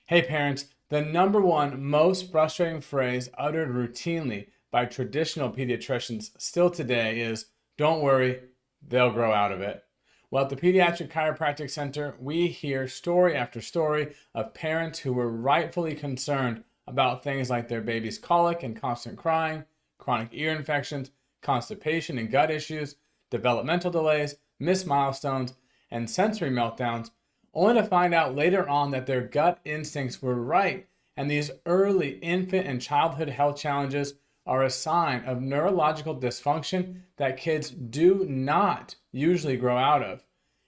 Hey parents, the number one most frustrating phrase uttered routinely by traditional pediatricians still today is, "Don't worry, they'll grow out of it." Well, at the Pediatric Chiropractic Center, we hear story after story of parents who were rightfully concerned about things like their baby's colic and constant crying, chronic ear infections, constipation and gut issues, developmental delays, missed milestones, and sensory meltdowns, only to find out later on that their gut instincts were right, and these early infant and childhood health challenges are a sign of neurological dysfunction that kids do not usually grow out of.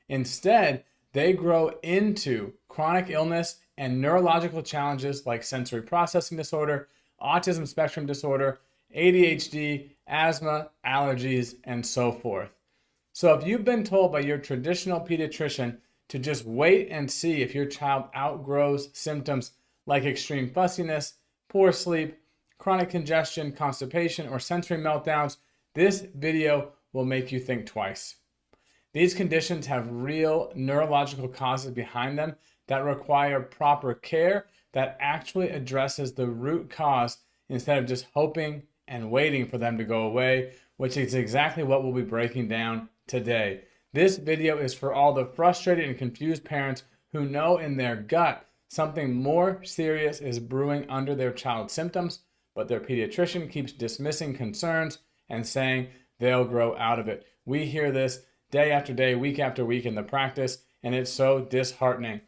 Instead, they grow into chronic illness and neurological challenges like sensory processing disorder, autism spectrum disorder, ADHD, asthma, allergies, and so forth. So if you've been told by your traditional pediatrician to just wait and see if your child outgrows symptoms like extreme fussiness, poor sleep, chronic congestion, constipation, or sensory meltdowns, this video will make you think twice. These conditions have real neurological causes behind them that require proper care that actually addresses the root cause instead of just hoping and waiting for them to go away, which is exactly what we'll be breaking down today. This video is for all the frustrated and confused parents who know in their gut something more serious is brewing under their child's symptoms, but their pediatrician keeps dismissing concerns and saying they'll grow out of it. We hear this day after day, week after week in the practice, and it's so disheartening.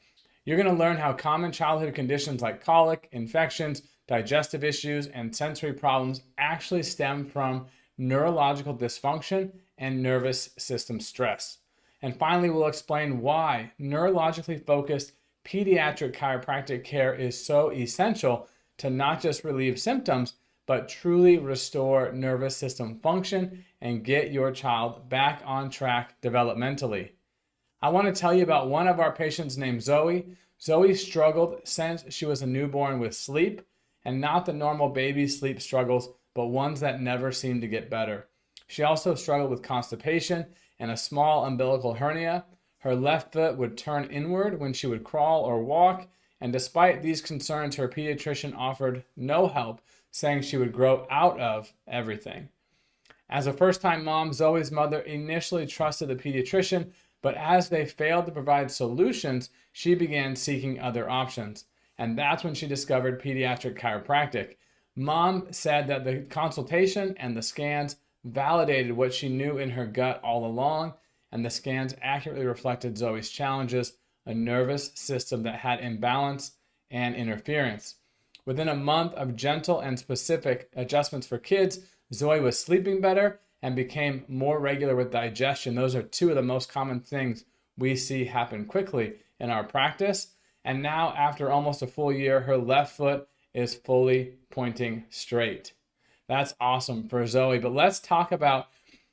You're going to learn how common childhood conditions like colic, infections, digestive issues, and sensory problems actually stem from neurological dysfunction and nervous system stress. And finally, we'll explain why neurologically focused pediatric chiropractic care is so essential to not just relieve symptoms, but truly restore nervous system function and get your child back on track developmentally. I want to tell you about one of our patients named Zoe. Zoe struggled since she was a newborn with sleep, and not the normal baby sleep struggles, but ones that never seemed to get better. She also struggled with constipation and a small umbilical hernia. Her left foot would turn inward when she would crawl or walk, and despite these concerns, her pediatrician offered no help, saying she would grow out of everything. As a first-time mom, Zoe's mother initially trusted the pediatrician, but as they failed to provide solutions, she began seeking other options. And that's when she discovered pediatric chiropractic. Mom said that the consultation and the scans validated what she knew in her gut all along, and the scans accurately reflected Zoe's challenges, a nervous system that had imbalance and interference. Within a month of gentle and specific adjustments for kids, Zoe was sleeping better and became more regular with digestion. Those are two of the most common things we see happen quickly in our practice. And now, after almost a full year, her left foot is fully pointing straight. That's awesome for Zoe. But let's talk about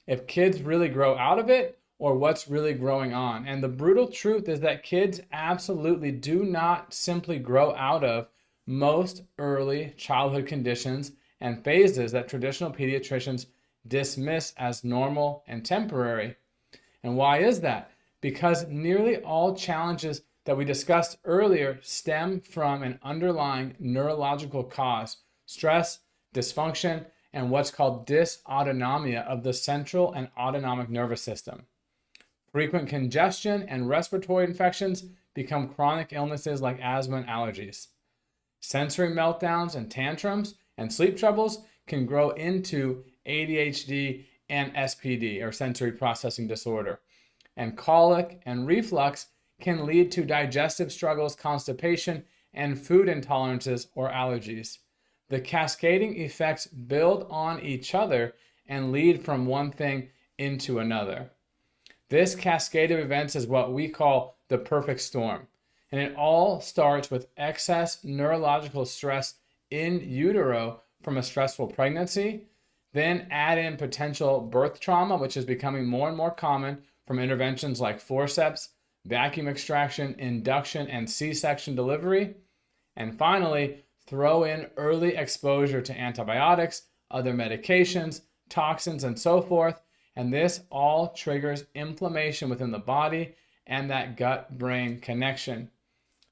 if kids really grow out of it or what's really growing on. And the brutal truth is that kids absolutely do not simply grow out of most early childhood conditions and phases that traditional pediatricians dismiss as normal and temporary. And why is that? Because nearly all challenges that we discussed earlier stem from an underlying neurological cause: stress, dysfunction, and what's called dysautonomia of the central and autonomic nervous system. Frequent congestion and respiratory infections become chronic illnesses like asthma and allergies. Sensory meltdowns and tantrums and sleep troubles can grow into ADHD and SPD, or sensory processing disorder. And colic and reflux can lead to digestive struggles, constipation, and food intolerances or allergies. The cascading effects build on each other and lead from one thing into another. This cascade of events is what we call the perfect storm. And it all starts with excess neurological stress in utero from a stressful pregnancy. Then add in potential birth trauma, which is becoming more and more common from interventions like forceps, vacuum extraction, induction, and C-section delivery. And finally, throw in early exposure to antibiotics, other medications, toxins, and so forth. And this all triggers inflammation within the body and that gut-brain connection.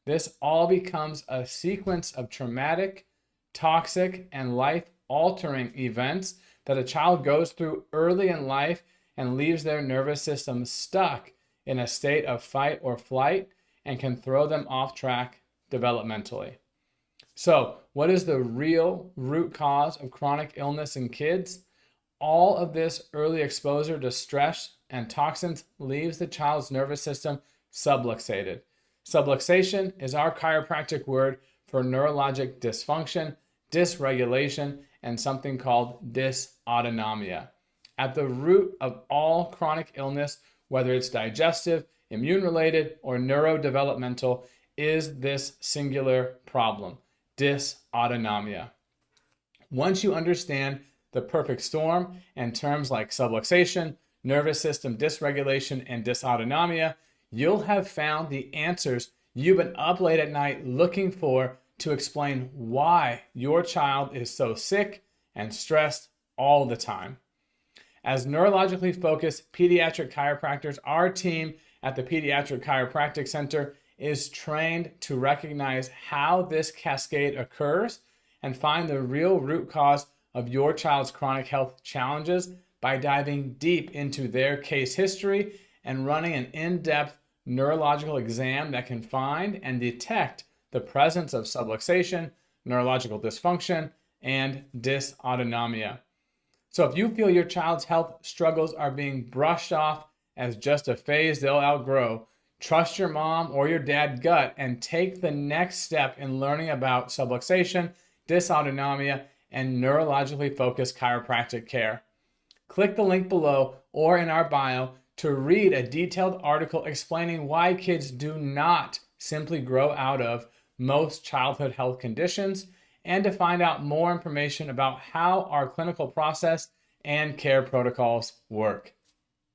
This all becomes a sequence of traumatic, toxic, and life-altering events that a child goes through early in life and leaves their nervous system stuck in a state of fight or flight and can throw them off track developmentally. So, what is the real root cause of chronic illness in kids? All of this early exposure to stress and toxins leaves the child's nervous system subluxated. Subluxation is our chiropractic word for neurologic dysfunction, dysregulation, and something called dysautonomia. At the root of all chronic illness, whether it's digestive, immune-related, or neurodevelopmental, is this singular problem, dysautonomia. Once you understand the perfect storm and terms like subluxation, nervous system dysregulation, and dysautonomia, you'll have found the answers you've been up late at night looking for to explain why your child is so sick and stressed all the time. As neurologically focused pediatric chiropractors, our team at the Pediatric Chiropractic Center is trained to recognize how this cascade occurs and find the real root cause of your child's chronic health challenges by diving deep into their case history and running an in-depth neurological exam that can find and detect the presence of subluxation, neurological dysfunction, and dysautonomia. So if you feel your child's health struggles are being brushed off as just a phase they'll outgrow, trust your mom or your dad gut and take the next step in learning about subluxation, dysautonomia, and neurologically focused chiropractic care. Click the link below or in our bio to read a detailed article explaining why kids do not simply grow out of most childhood health conditions, and to find out more information about how our clinical process and care protocols work.